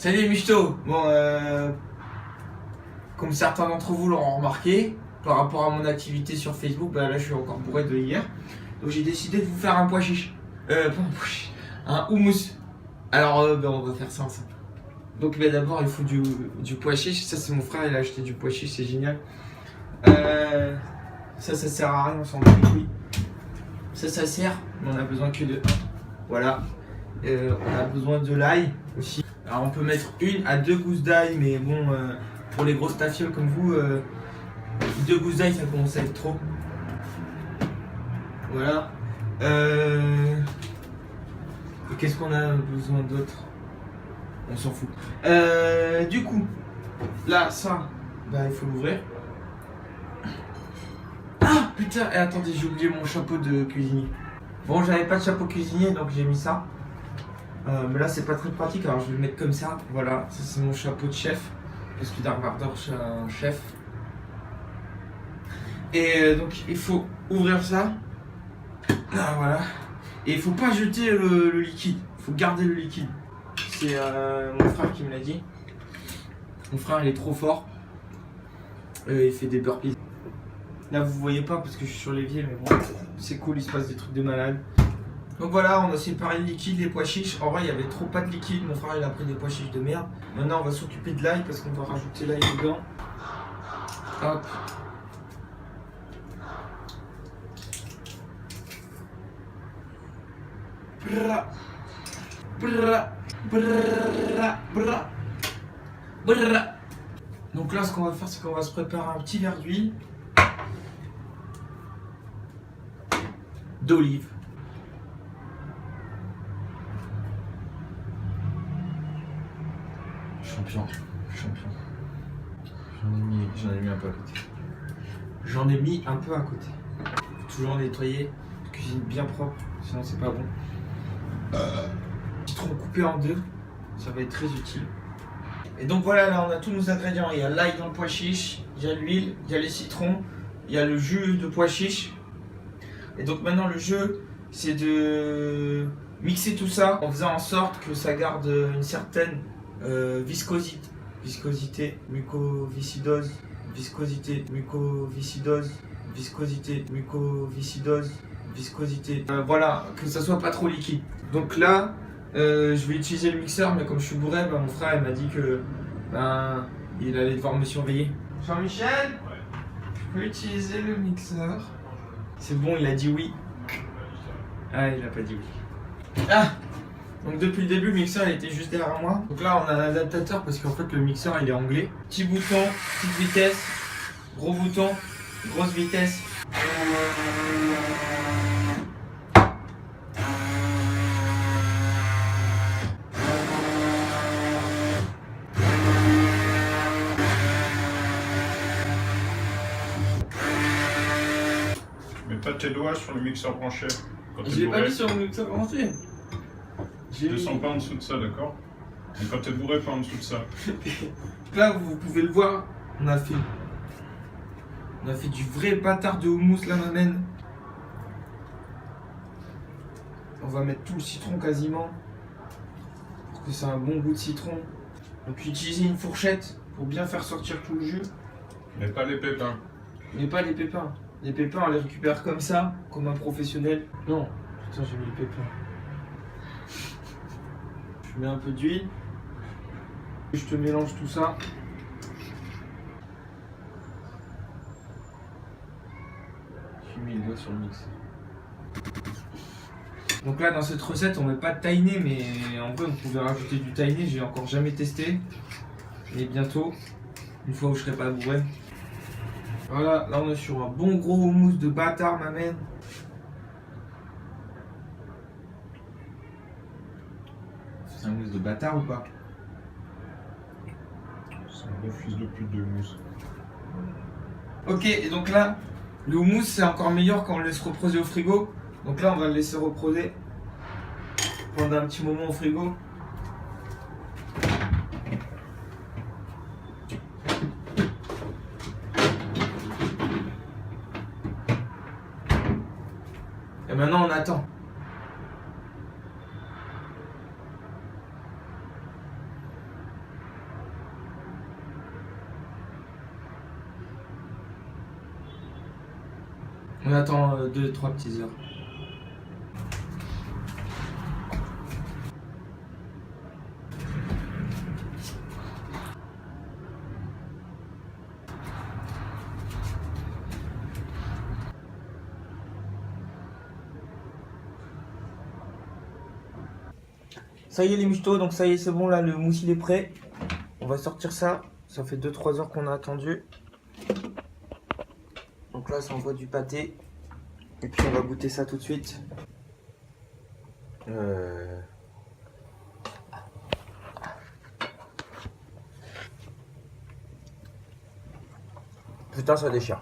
Salut les michtos. Bon, comme certains d'entre vous l'auront remarqué, par rapport à mon activité sur Facebook, bah là je suis encore bourré de hier. Donc j'ai décidé de vous faire un pois chiche. Pas un pois chiche, un houmous. Alors on va faire ça ensemble. Donc d'abord il faut du pois chiche. Ça c'est mon frère, il a acheté du pois chiche, c'est génial. Ça sert à rien, on s'en bat les couilles. Ça sert, mais on a besoin que de 1. Voilà. On a besoin de l'ail aussi. Alors on peut mettre 1 à 2 gousses d'ail, mais bon, pour les grosses tafioles comme vous, 2 gousses d'ail ça commence à être trop. Voilà. Qu'est-ce qu'on a besoin d'autre? On s'en fout. Du coup, là, ça, bah, il faut l'ouvrir. Ah putain, et attendez, j'ai oublié mon chapeau de cuisinier. Bon, j'avais pas de chapeau cuisinier, donc j'ai mis ça. Mais là, c'est pas très pratique, alors je vais le mettre comme ça. Voilà, ça c'est mon chapeau de chef. Parce que Dark Vador, c'est un chef. Et donc, il faut ouvrir ça. Ah, voilà. Et il faut pas jeter le liquide. Il faut garder le liquide. C'est mon frère qui me l'a dit. Mon frère, il est trop fort. Il fait des burpees. Là, vous voyez pas parce que je suis sur l'évier, mais bon, c'est cool, il se passe des trucs de malade. Donc voilà, on a séparé le liquide, les pois chiches. En vrai, il y avait trop pas de liquide. Mon frère, il a pris des pois chiches de merde. Maintenant, on va s'occuper de l'ail parce qu'on va rajouter l'ail dedans. Hop. Bra. Bra. Bra. Bra. Bra. Donc là, ce qu'on va faire, c'est qu'on va se préparer un petit verre d'huile d'olive. Champion. J'en ai mis un peu à côté. J'en ai mis un peu à côté. Faut toujours nettoyer, cuisine bien propre, sinon c'est pas bon. Citron coupé en 2, ça va être très utile. Et donc voilà, là on a tous nos ingrédients. Il y a l'ail dans le pois chiche, il y a l'huile, il y a les citrons, il y a le jus de pois chiche. Et donc maintenant le jeu, c'est de mixer tout ça en faisant en sorte que ça garde une certaine viscosité, mucoviscidose, viscosité, mucoviscidose, viscosité, mucoviscidose, viscosité. Voilà, que ça soit pas trop liquide. Donc là, je vais utiliser le mixeur, mais comme je suis bourré, mon frère il m'a dit que il allait devoir me surveiller. Jean-Michel, je peux utiliser le mixeur? C'est bon, il a dit oui. Ah, il a pas dit oui. Ah! Donc depuis le début, le mixeur il était juste derrière moi. Donc là, on a un adaptateur parce qu'en fait, le mixeur il est anglais. Petit bouton, petite vitesse, gros bouton, grosse vitesse. Mets pas tes doigts sur le mixeur branché. Je l'ai pas mis sur le mixeur branché. Descends pas en dessous de ça, d'accord? Et quand t'es bourré, pas en dessous de ça. Là, vous pouvez le voir, on a fait du vrai bâtard de houmous, là, m'amène. On va mettre tout le citron quasiment. Pour que ça ait un bon goût de citron. Donc utiliser une fourchette pour bien faire sortir tout le jus. Mais pas les pépins. Mais pas les pépins. Les pépins, on les récupère comme ça, comme un professionnel. Non, putain, j'ai mis les pépins. Je mets un peu d'huile. Je te mélange tout ça. J'ai mis le doigt sur le mix. Donc là, dans cette recette, on met pas de tahini, mais en vrai, on pouvait rajouter du tahini. J'ai encore jamais testé. Mais bientôt, une fois où je serai pas bourré. Voilà, là on est sur un bon gros houmous de bâtard, m'amène. C'est un houmous de bâtard ou pas? C'est un gros fils de pute de houmous. Ok, et donc là, le houmous c'est encore meilleur quand on le laisse reposer au frigo. Donc là, on va le laisser reposer pendant un petit moment au frigo. Et maintenant, on attend. On attend 2-3 petites heures. Ça y est les michtos, donc ça y est, c'est bon, là le mousse il est prêt. On va sortir ça. Ça fait 2-3 heures qu'on a attendu. Donc là, ça envoie du pâté. Et puis on va goûter ça tout de suite. Putain, ça déchire.